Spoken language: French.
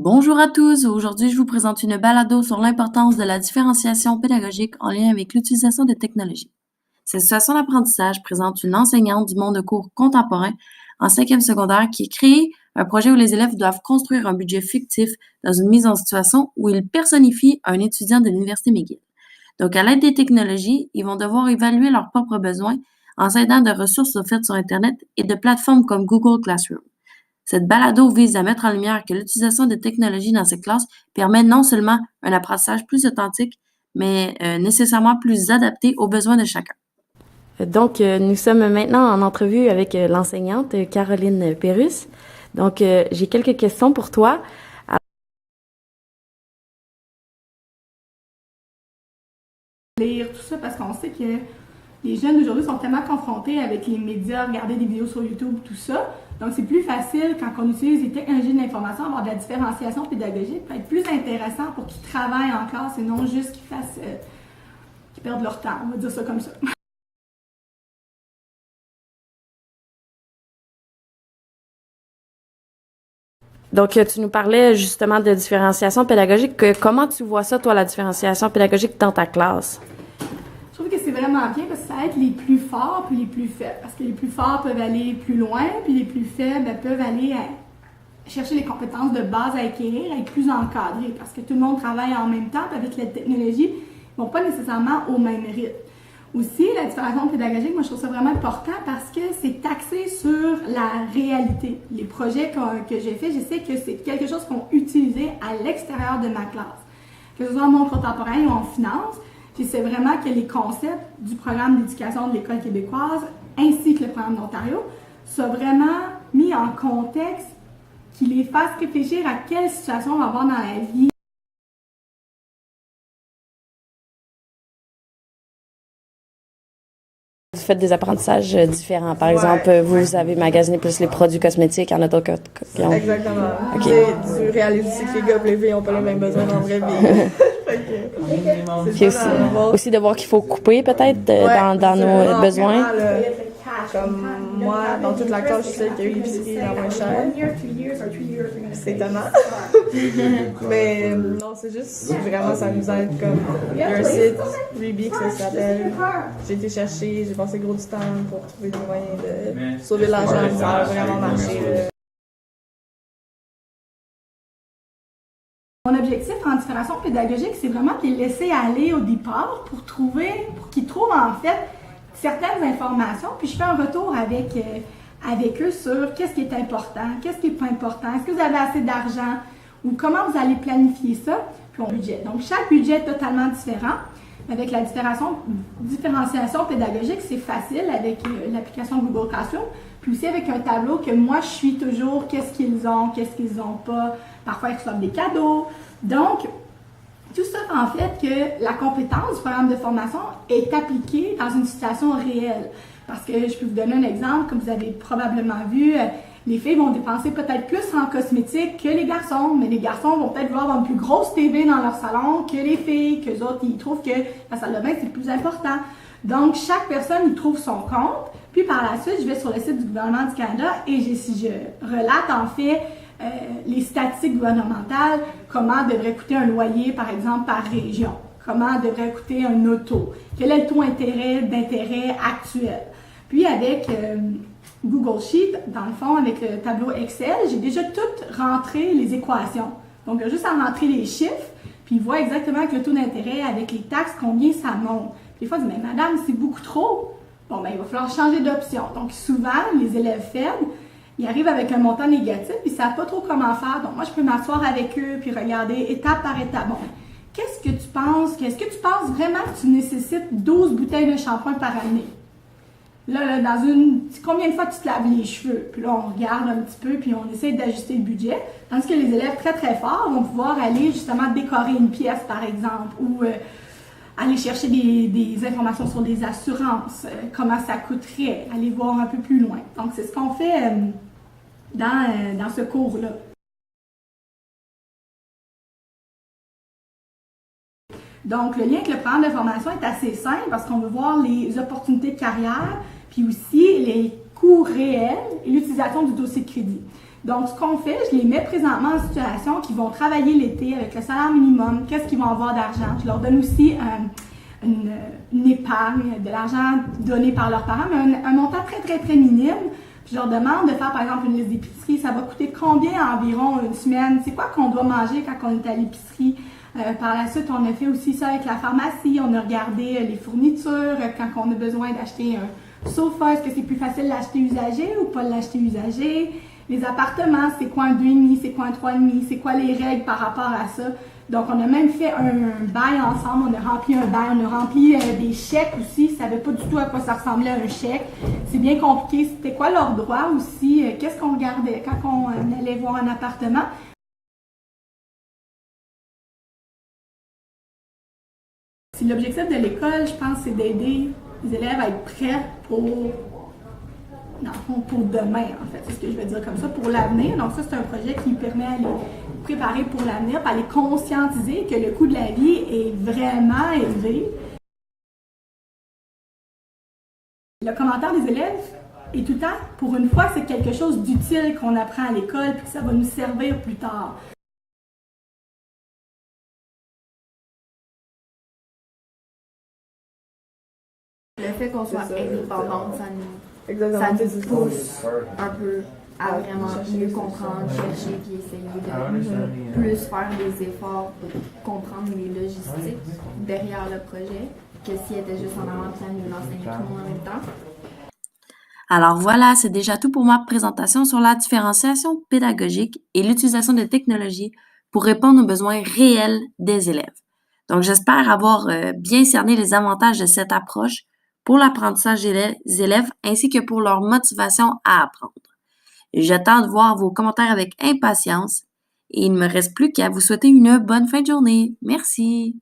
Bonjour à tous, aujourd'hui je vous présente une balado sur l'importance de la différenciation pédagogique en lien avec l'utilisation des technologies. Cette situation d'apprentissage présente une enseignante du monde de cours contemporain en 5e secondaire qui a créé un projet où les élèves doivent construire un budget fictif dans une mise en situation où ils personnifient un étudiant de l'Université McGill. Donc à l'aide des technologies, ils vont devoir évaluer leurs propres besoins en s'aidant de ressources offertes sur Internet et de plateformes comme Google Classroom. Cette balado vise à mettre en lumière que l'utilisation de technologies dans ces classes permet non seulement un apprentissage plus authentique, mais nécessairement plus adapté aux besoins de chacun. Donc, nous sommes maintenant en entrevue avec l'enseignante Caroline Pérus. Donc, j'ai quelques questions pour toi. Lire tout ça parce qu'on sait que les jeunes d'aujourd'hui sont tellement confrontés avec les médias, regarder des vidéos sur YouTube, tout ça. Donc, c'est plus facile quand on utilise les technologies de l'information, avoir de la différenciation pédagogique, peut être plus intéressant pour qu'ils travaillent en classe et non juste qu'ils perdent leur temps. On va dire ça comme ça. Donc, tu nous parlais justement de différenciation pédagogique. Comment tu vois ça, toi, la différenciation pédagogique dans ta classe? Je trouve que c'est vraiment bien parce que ça aide les plus forts puis les plus faibles. Parce que les plus forts peuvent aller plus loin, puis les plus faibles peuvent aller chercher les compétences de base à acquérir, à être plus encadrés. Parce que tout le monde travaille en même temps, puis avec la technologie, ils ne vont pas nécessairement au même rythme. Aussi, la différenciation pédagogique, moi je trouve ça vraiment important parce que c'est axé sur la réalité. Les projets que j'ai faits, je sais que c'est quelque chose qu'on utilisait à l'extérieur de ma classe. Que ce soit en monde contemporain ou en finance, j'essaie vraiment que les concepts du programme d'éducation de l'École québécoise ainsi que le programme d'Ontario soient vraiment mis en contexte, qui les fassent réfléchir à quelle situation on va avoir dans la vie. Vous faites des apprentissages différents. Par exemple, vous avez magasiné plus les produits cosmétiques, il y en a d'autres qui ont... Exactement. Okay. Tu réalises aussi que les gars et les filles n'ont pas les mêmes besoins dans la vraie vie. Puis aussi de voir qu'il faut couper peut-être dans nos besoins. Comme moi, dans toute la classe, je sais qu'il y a eu l'épicerie la moins chère. C'est étonnant. Mais non, c'est juste vraiment ça nous aide. Comme il y a un site, Rebix, ça s'appelle. J'ai été chercher, j'ai passé gros du temps pour trouver des moyens de sauver l'argent. Ça a vraiment marché. Mon objectif en différenciation pédagogique, c'est vraiment de les laisser aller au départ pour qu'ils trouvent en fait certaines informations, puis je fais un retour avec eux sur qu'est-ce qui est important, qu'est-ce qui n'est pas important, est-ce que vous avez assez d'argent ou comment vous allez planifier ça, puis on budget. Donc, chaque budget est totalement différent. Avec la différenciation pédagogique, c'est facile avec l'application Google Classroom, puis aussi avec un tableau que moi, je suis toujours qu'est-ce qu'ils ont pas. Parfois, ils reçoivent des cadeaux. Donc, tout ça fait en fait que la compétence du programme de formation est appliquée dans une situation réelle. Parce que je peux vous donner un exemple, comme vous avez probablement vu, les filles vont dépenser peut-être plus en cosmétiques que les garçons, mais les garçons vont peut-être vouloir avoir une plus grosse TV dans leur salon que les filles, qu'eux autres, ils trouvent que la salle de bain, c'est plus important. Donc, chaque personne y trouve son compte. Puis par la suite, je vais sur le site du gouvernement du Canada et je relate en fait les statistiques gouvernementales, comment devrait coûter un loyer, par exemple, par région, comment devrait coûter un auto, quel est le taux d'intérêt actuel. Puis avec Google Sheet, dans le fond, avec le tableau Excel, j'ai déjà tout rentré les équations. Donc, juste à rentrer les chiffres, puis il voit exactement avec le taux d'intérêt, avec les taxes, combien ça monte. Des fois, il dit, mais madame, c'est beaucoup trop. Bon, ben, il va falloir changer d'option. Donc, souvent, les élèves faibles, ils arrivent avec un montant négatif, puis ils ne savent pas trop comment faire. Donc, moi, je peux m'asseoir avec eux, puis regarder étape par étape. Bon, qu'est-ce que tu penses? Qu'est-ce que tu penses vraiment que tu nécessites 12 bouteilles de shampoing par année? Là, combien de fois tu te laves les cheveux? Puis là, on regarde un petit peu, puis on essaie d'ajuster le budget. Tandis que les élèves très, très forts vont pouvoir aller justement décorer une pièce, par exemple, ou aller chercher des informations sur des assurances, comment ça coûterait, aller voir un peu plus loin. Donc, c'est ce qu'on fait dans ce cours-là. Donc, le lien avec le programme de formation est assez simple parce qu'on veut voir les opportunités de carrière, puis aussi les coûts réels et l'utilisation du dossier de crédit. Donc, ce qu'on fait, je les mets présentement en situation qu'ils vont travailler l'été avec le salaire minimum, qu'est-ce qu'ils vont avoir d'argent. Je leur donne aussi une épargne, de l'argent donné par leurs parents, mais un montant très, très, très minime. Puis je leur demande de faire, par exemple, une liste d'épicerie. Ça va coûter combien environ une semaine? C'est quoi qu'on doit manger quand on est à l'épicerie? Par la suite, on a fait aussi ça avec la pharmacie. On a regardé les fournitures, quand on a besoin d'acheter un sofa. Est-ce que c'est plus facile l'acheter usagé ou pas l'acheter usagé? Les appartements, c'est quoi un 2,5, c'est quoi un 3,5, c'est quoi les règles par rapport à ça? Donc, on a même fait un bail ensemble, on a rempli un bail, on a rempli des chèques aussi. Ils ne savaient pas du tout à quoi ça ressemblait un chèque. C'est bien compliqué. C'était quoi leurs droits aussi? Qu'est-ce qu'on regardait quand on allait voir un appartement? Si l'objectif de l'école, je pense, c'est d'aider les élèves à être prêts pour demain, en fait. C'est ce que je veux dire comme ça, pour l'avenir. Donc ça, c'est un projet qui permet à les préparer pour l'avenir, à les conscientiser que le coût de la vie est vraiment élevé. Le commentaire des élèves est tout le temps, pour une fois, c'est quelque chose d'utile qu'on apprend à l'école puis que ça va nous servir plus tard. Le fait qu'on soit indépendante, ça Exactement. nous pousse un peu à vraiment mieux comprendre, chercher puis essayer de plus faire des efforts pour comprendre les logistiques derrière le projet que si elle était juste en avant-plan de l'enseigner tout le monde en même temps. Alors voilà, c'est déjà tout pour ma présentation sur la différenciation pédagogique et l'utilisation des technologies pour répondre aux besoins réels des élèves. Donc j'espère avoir bien cerné les avantages de cette approche pour l'apprentissage des élèves ainsi que pour leur motivation à apprendre. J'attends de voir vos commentaires avec impatience et il ne me reste plus qu'à vous souhaiter une bonne fin de journée. Merci.